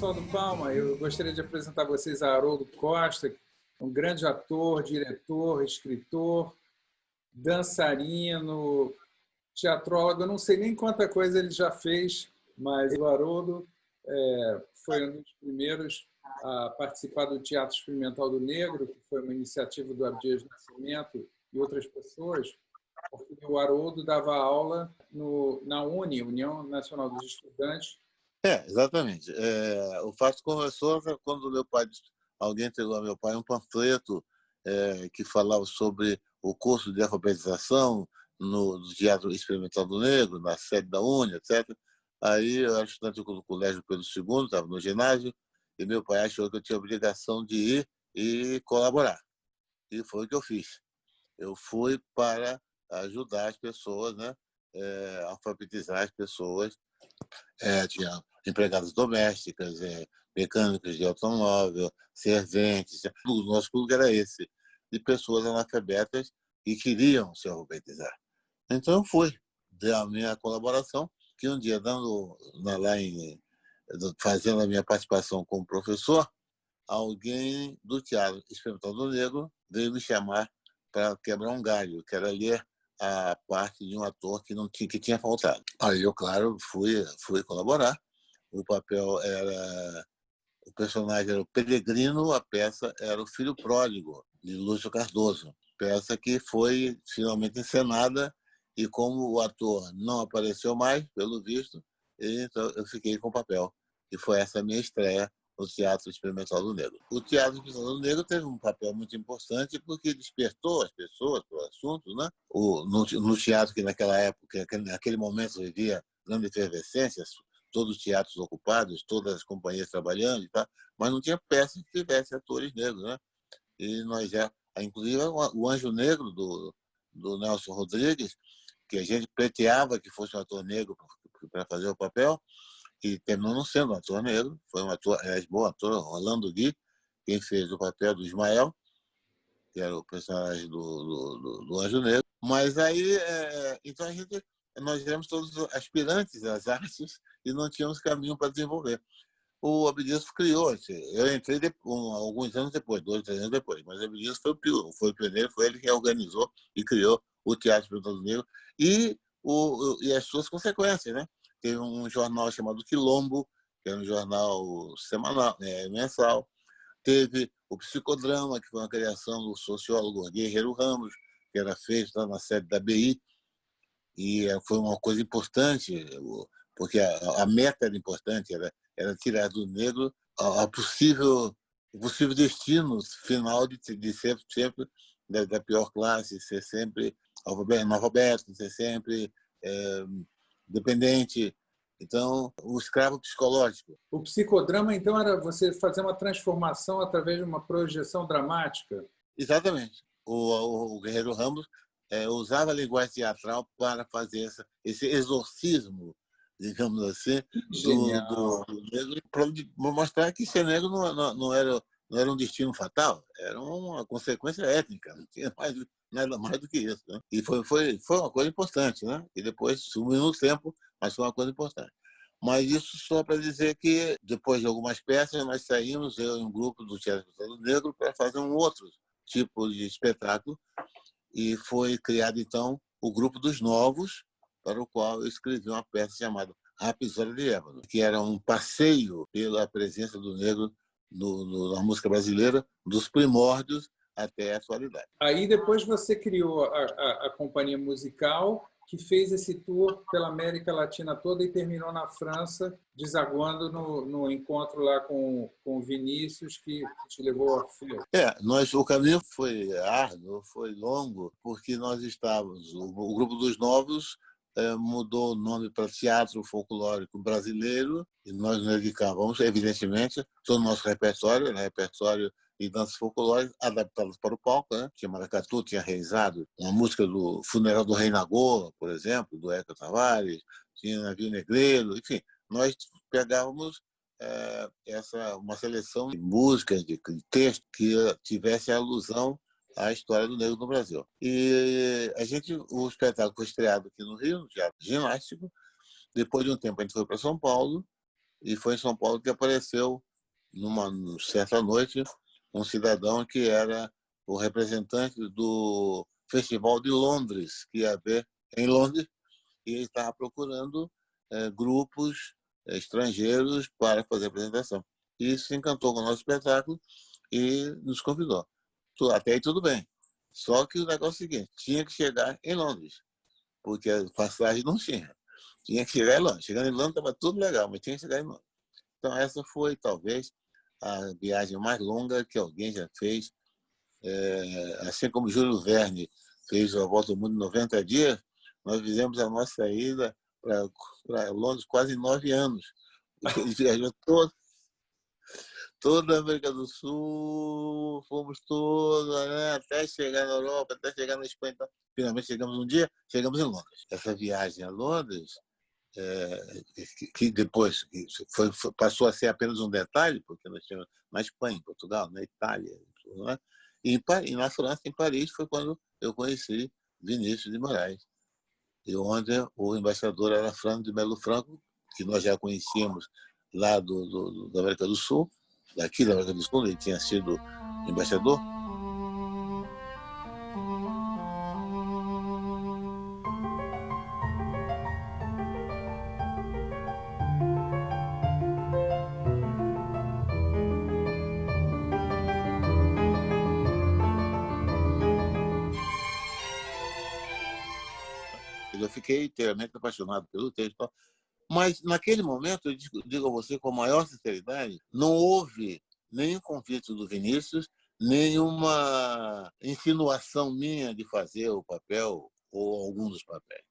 pessoal do Palma, eu gostaria de apresentar a vocês a Haroldo Costa, um grande ator, diretor, escritor, dançarino, teatrólogo. Eu não sei nem quanta coisa ele já fez, mas o Haroldo foi um dos primeiros a participar do Teatro Experimental do Negro, que foi uma iniciativa do Abdias Nascimento e outras pessoas, porque o Haroldo dava aula na UNE, União Nacional dos Estudantes. Exatamente. O fato começou quando alguém entregou a meu pai um panfleto que falava sobre o curso de alfabetização no Teatro Experimental do Negro, na sede da UNE, etc. Aí eu era estudante do Colégio Pedro II, estava no ginásio, e meu pai achou que eu tinha obrigação de ir e colaborar. E foi o que eu fiz. Eu fui para ajudar as pessoas, né? Alfabetizar as pessoas. Tinha empregadas domésticas, mecânicos de automóvel, serventes. O nosso público era esse, de pessoas analfabetas que queriam se alfabetizar. Então eu fui, dei a minha colaboração, que um dia, fazendo a minha participação como professor, alguém do Teatro Experimental do Negro veio me chamar para quebrar um galho, que era ler a parte de um ator que tinha faltado. Aí eu, claro, fui colaborar. O personagem era o Peregrino, a peça era o Filho Pródigo, de Lúcio Cardoso. Peça que foi finalmente encenada e como o ator não apareceu mais, pelo visto, então eu fiquei com o papel. E foi essa a minha estreia no Teatro Experimental do Negro. O Teatro Experimental do Negro teve um papel muito importante porque despertou as pessoas para o assunto, né? No teatro que naquela época, naquele momento vivia grande efervescência, todos os teatros ocupados, todas as companhias trabalhando e tal, mas não tinha peça que tivesse atores negros, né? E inclusive o Anjo Negro do Nelson Rodrigues, que a gente pleiteava que fosse um ator negro para fazer o papel, e terminou não sendo um ator negro, foi um ator, bom ator, Orlando Gui, quem fez o papel do Ismael, que era o personagem do Anjo Negro. Mas aí, então nós éramos todos aspirantes às artes e não tínhamos caminho para desenvolver. O Abdias criou, eu entrei alguns anos depois, 2, 3 anos depois, mas o Abdias foi o pioneiro, foi ele que organizou e criou o Teatro Experimental do Negro e as suas consequências, né? Teve um jornal chamado Quilombo, que era um jornal semanal, mensal. Teve o Psicodrama, que foi uma criação do sociólogo Guerreiro Ramos, que era feito lá na sede da BI, e foi uma coisa importante, porque a meta era importante, era tirar do negro o possível destino final de ser sempre da pior classe, ser sempre analfabeto, ser sempre dependente. Então, o escravo psicológico. O psicodrama, então, era você fazer uma transformação através de uma projeção dramática? Exatamente. O Guerreiro Ramos usava a linguagem teatral para fazer esse exorcismo, digamos assim, do negro, para mostrar que ser negro não era um destino fatal, era uma consequência étnica, não tinha nada mais do que isso. Né? E foi uma coisa importante, né? E depois sumiu no tempo, mas foi uma coisa importante. Mas isso só para dizer que, depois de algumas peças, nós saímos, eu e um grupo do Teatro Experimental do Negro, para fazer um outro tipo de espetáculo, e foi criado, então, o Grupo dos Novos, para o qual eu escrevi uma peça chamada Rapisória de Ébano, que era um passeio pela presença do negro na música brasileira, dos primórdios até a atualidade. Aí depois você criou a companhia musical, que fez esse tour pela América Latina toda e terminou na França, desaguando no encontro lá com o Vinícius, que te levou ao filme. O caminho foi árduo, foi longo, porque nós estávamos, o Grupo dos Novos mudou o nome para Teatro Folclórico Brasileiro, e nós nos dedicávamos, evidentemente, todo o nosso repertório, né, repertório e danças folclóricas adaptadas para o palco, né? Tinha maracatu, tinha reizado, uma música do Funeral do Rei Nagô, por exemplo, do Eca Tavares, tinha Navio Negreiro, enfim, nós pegávamos uma seleção de músicas, de texto que tivesse alusão à história do negro no Brasil. E o espetáculo foi estreado aqui no Rio, no Teatro Ginástico. Depois de um tempo a gente foi para São Paulo E foi em São Paulo que apareceu, numa certa noite, um cidadão que era o representante do Festival de Londres, que ia haver em Londres, e ele estava procurando grupos estrangeiros para fazer a apresentação. E se encantou com o nosso espetáculo e nos convidou. Até aí tudo bem. Só que o negócio é o seguinte, tinha que chegar em Londres, porque a passagem não tinha. Tinha que chegar em Londres. Chegando em Londres estava tudo legal, mas tinha que chegar em Londres. Então essa foi, talvez, a viagem mais longa que alguém já fez. Assim como Júlio Verne fez a Volta ao Mundo em 90 dias, nós fizemos a nossa ida para Londres quase 9 anos. Ele viajou toda a América do Sul, fomos toda, né, até chegar na Europa, até chegar na Espanha. Então, finalmente chegamos um dia, chegamos em Londres. Essa viagem a Londres, que depois passou a ser apenas um detalhe, porque nós tínhamos na Espanha, em Portugal, na Itália, né? E na França, em Paris, foi quando eu conheci Vinícius de Moraes. E onde o embaixador era Fernando de Melo Franco, que nós já conhecíamos lá da América do Sul, daqui da América do Sul, ele tinha sido embaixador. Eu fiquei inteiramente apaixonado pelo texto. Mas, naquele momento, eu digo a você com a maior sinceridade, não houve nenhum convite do Vinícius, nenhuma insinuação minha de fazer o papel ou algum dos papéis.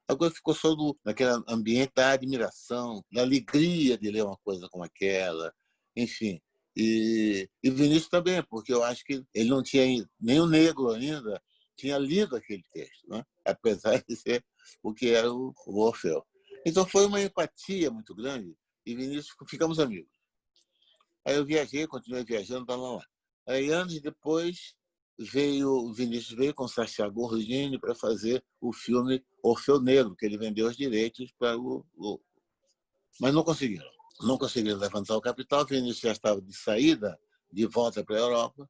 A coisa ficou só naquele ambiente da admiração, da alegria de ler uma coisa como aquela, enfim. E Vinícius também, porque eu acho que ele não tinha, nem o negro ainda, tinha lido aquele texto, né? Apesar de ser o que era o Orfeu. Então foi uma empatia muito grande e Vinícius ficamos amigos. Aí eu viajei, continuei viajando, lá. Aí anos depois o Vinícius veio com Sacha Gordini para fazer o filme Orfeu Negro, que ele vendeu os direitos para mas não conseguiram. Não conseguiram levantar o capital. O Vinícius já estava de saída, de volta para a Europa.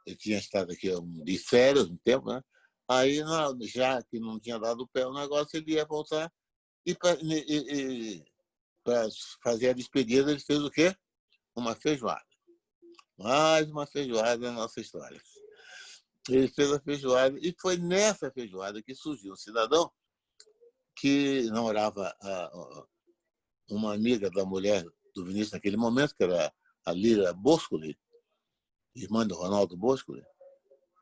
Ele tinha estado aqui de férias um tempo, né? Aí, já que não tinha dado o pé o negócio, ele ia voltar. E para fazer a despedida, ele fez o quê? Uma feijoada. Mais uma feijoada na nossa história. Ele fez a feijoada e foi nessa feijoada que surgiu um cidadão que namorava uma amiga da mulher do Vinícius naquele momento, que era a Lília Boscoli, irmã do Ronaldo Boscoli.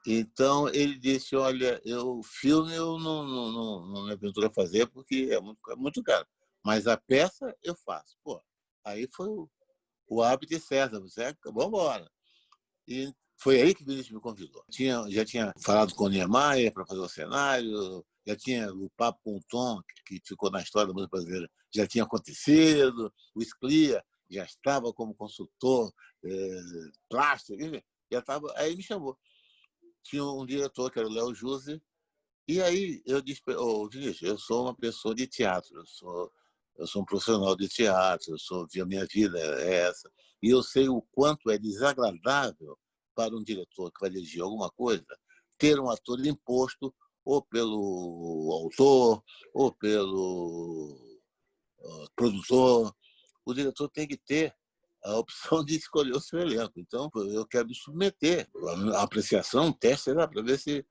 Então ele disse, olha, filme eu não me aventuro a fazer porque é muito caro, mas a peça eu faço. Pô, aí foi o hábito de César, vamos embora. E foi aí que o Vinícius me convidou. Já tinha falado com o Niemeyer para fazer o cenário, já tinha o papo com o Tom, que ficou na história da música brasileira, já tinha acontecido, o Sclia já estava como consultor plástico, já estava, aí me chamou. Tinha um diretor, que era o Léo Juse, e aí eu disse, Vinícius, eu sou uma pessoa de teatro, eu sou um profissional de teatro, a minha vida é essa, e eu sei o quanto é desagradável para um diretor que vai dirigir alguma coisa ter um ator imposto ou pelo autor ou pelo produtor. O diretor tem que ter a opção de escolher o seu elenco. Então, eu quero me submeter à apreciação, um teste lá, para ver se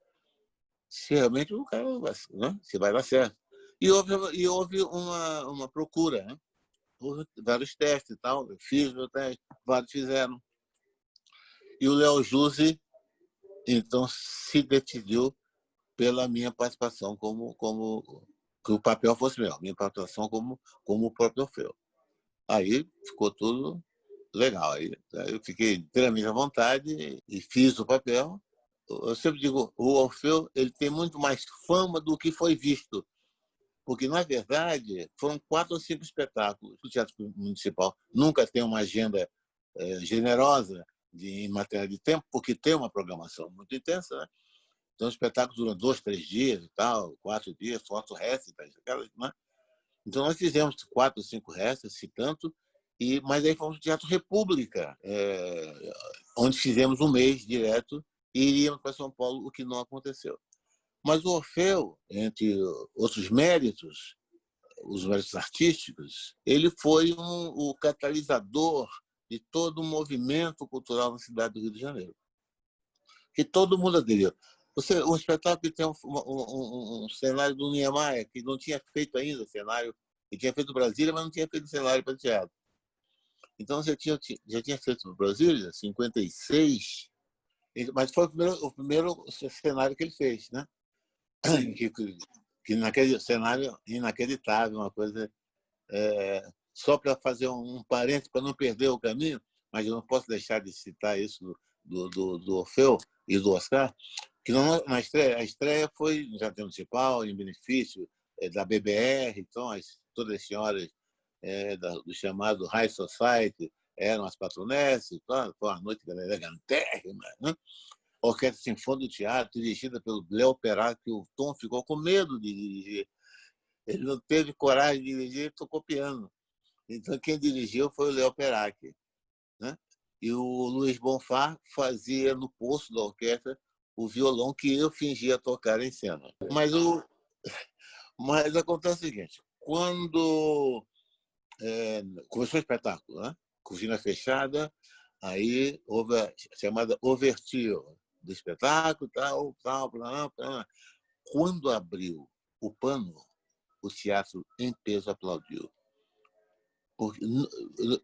realmente o cara vai, né? Se vai dar certo. E houve uma procura, né? Houve vários testes e tal. Eu fiz meu teste, vários fizeram. E o Léo Juse, então, se decidiu pela minha participação como que o papel fosse meu, minha participação como o próprio Orfeu. Aí ficou tudo legal. Aí eu fiquei inteiramente à vontade e fiz o papel. Eu sempre digo, o Orfeu ele tem muito mais fama do que foi visto, porque, na verdade, foram 4 ou 5 espetáculos. O Teatro Municipal nunca tem uma agenda generosa em matéria de tempo, porque tem uma programação muito intensa, né? Então, o espetáculo dura 2, 3 dias e tal, 4 dias, 4 récitas, né? Então, nós fizemos 4 ou 5 récitas, se tanto, Mas aí fomos no Teatro República, onde fizemos um mês direto e iríamos para São Paulo, o que não aconteceu. Mas o Orfeu, entre outros méritos, os méritos artísticos, ele foi o catalisador de todo um movimento cultural na cidade do Rio de Janeiro, que todo mundo aderiu. Um espetáculo que tem um cenário do Niemeyer, que não tinha feito ainda cenário, ele tinha feito Brasília, mas não tinha feito cenário para teatro. Então, já tinha feito no Brasília, 56, mas foi o primeiro cenário que ele fez, né? Que naquele cenário inacreditável, uma coisa... só para fazer um parênteses, para não perder o caminho, mas eu não posso deixar de citar isso do Orfeu e do Oscar, que a estreia foi no Teatro Municipal, em benefício da BBR, então todas as senhoras do chamado High Society eram as patronesses, foi uma noite elegantérrima, né? Orquestra Sinfônica do Teatro, dirigida pelo Léo Perá, que o Tom ficou com medo de dirigir. Ele não teve coragem de dirigir, tocou piano. Então, quem dirigiu foi o Léo Perac, né? E o Luiz Bonfá fazia no poço da orquestra o violão que eu fingia tocar em cena. Mas acontece o seguinte, quando começou o espetáculo, né? Cortina fechada, aí houve a chamada overture do espetáculo, tal. Quando abriu o pano, o teatro em peso aplaudiu. Porque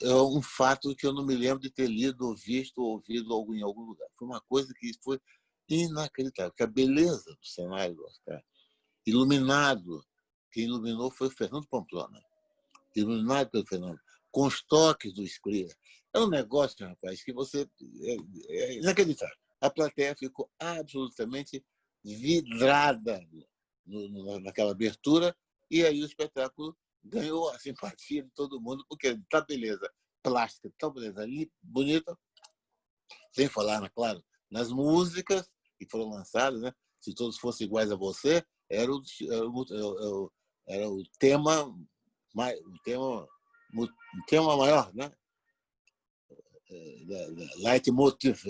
é um fato que eu não me lembro de ter lido, ou visto, ou ouvido em algum lugar. Foi uma coisa que foi inacreditável, porque a beleza do cenário do Oscar, iluminado, quem iluminou foi o Fernando Pamplona, iluminado pelo Fernando, com os toques do Scria. É um negócio, rapaz, que você... É inacreditável. A plateia ficou absolutamente vidrada naquela abertura, e aí o espetáculo ganhou a simpatia de todo mundo, porque tá beleza plástica, tão beleza ali, bonita, sem falar, claro, nas músicas que foram lançadas, né? Se todos fossem iguais a você, era o tema maior, né? Leitmotiv,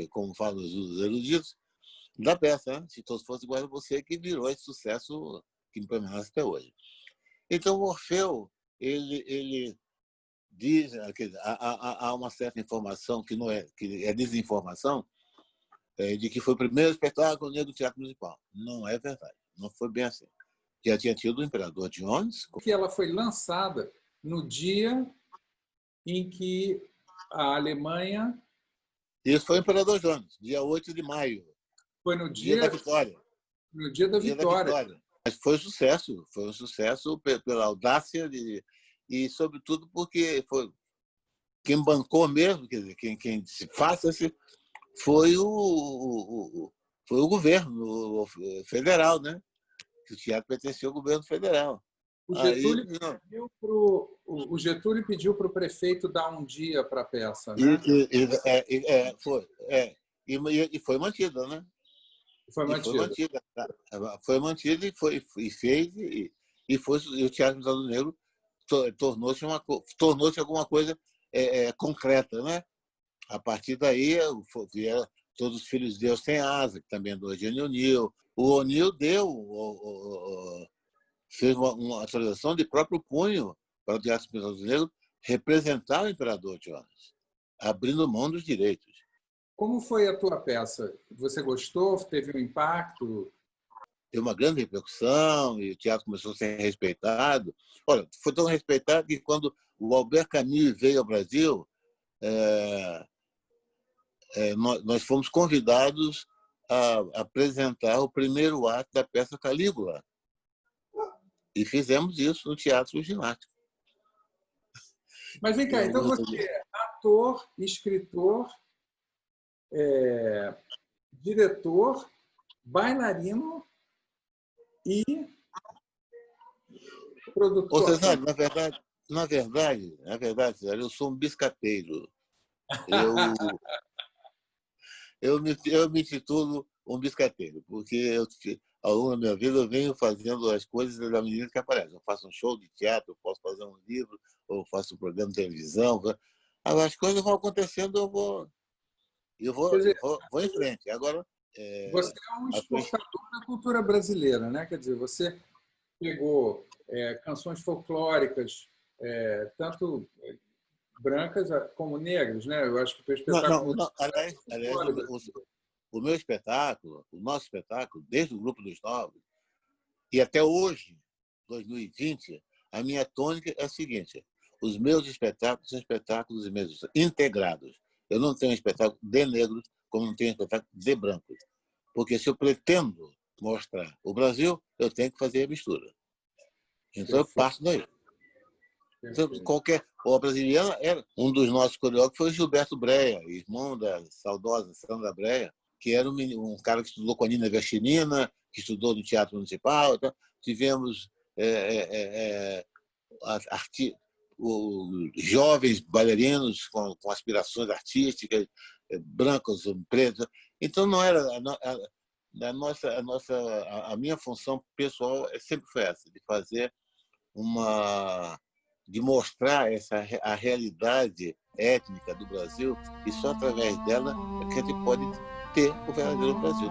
como falam os eruditos, da peça, né? Se todos fossem iguais a você, que virou esse sucesso que permanece até hoje. Então, o Orfeu, ele diz, há uma certa informação que é desinformação, de que foi o primeiro espetáculo negro do Teatro Municipal. Não é verdade, não foi bem assim. Já tinha tido o Imperador Jones. Que ela foi lançada no dia em que a Alemanha... Isso foi o Imperador Jones, dia 8 de maio. Foi no dia da vitória. No dia da vitória. Mas foi um sucesso pela audácia e, sobretudo, porque foi quem bancou mesmo, quer dizer, quem se faça-se, foi o governo federal, né? Que o teatro pertencia ao governo federal. O Getúlio pediu para o prefeito dar um dia para a peça, né? E foi mantida, né? Foi mantida e fez, e o Teatro Municipal do Negro tornou-se alguma coisa concreta, né? A partir daí, vieram Todos os Filhos de Deus Têm Asa, que também é do Eugênio O'Neill. O O'Neill fez uma atualização de próprio punho para o Teatro Municipal do Negro representar o Imperador Jones, abrindo mão dos direitos. Como foi a tua peça? Você gostou? Teve um impacto? Teve uma grande repercussão e o teatro começou a ser respeitado. Olha, foi tão respeitado que quando o Albert Camus veio ao Brasil, nós fomos convidados a apresentar o primeiro ato da peça Calígula. E fizemos isso no Teatro Ginástico. Mas vem cá, então você é ator, escritor, diretor, bailarino e produtor. Você sabe, na verdade, eu sou um biscateiro. Eu me intitulo um biscateiro, porque ao longo da minha vida, eu venho fazendo as coisas da medida que aparecem. Eu faço um show de teatro, eu posso fazer um livro, ou faço um programa de televisão. As coisas vão acontecendo, Quer dizer, vou em frente. Agora, você é um exportador da cultura brasileira, né? Quer dizer, você pegou canções folclóricas, tanto brancas como negras, né? Eu acho que o teu espetáculo... Não. Aliás, o meu espetáculo, o nosso espetáculo, desde o Grupo dos Novos, e até hoje, 2020, a minha tônica é a seguinte: os meus espetáculos são espetáculos mesmos, integrados. Eu não tenho espetáculo de negros, como não tenho espetáculo de brancos. Porque se eu pretendo mostrar o Brasil, eu tenho que fazer a mistura. Então eu parto daí. Então, qualquer obra brasiliana era um dos nossos coreógrafos foi Gilberto Breia, irmão da saudosa Sandra Breia, que era um cara que estudou com a Nina Vestinina, que estudou no Teatro Municipal. Então, tivemos jovens bailarinos com aspirações artísticas, brancos, pretos. Então não era a minha função pessoal sempre foi essa, de fazer de mostrar a realidade étnica do Brasil, e só através dela é que a gente pode ter o verdadeiro Brasil.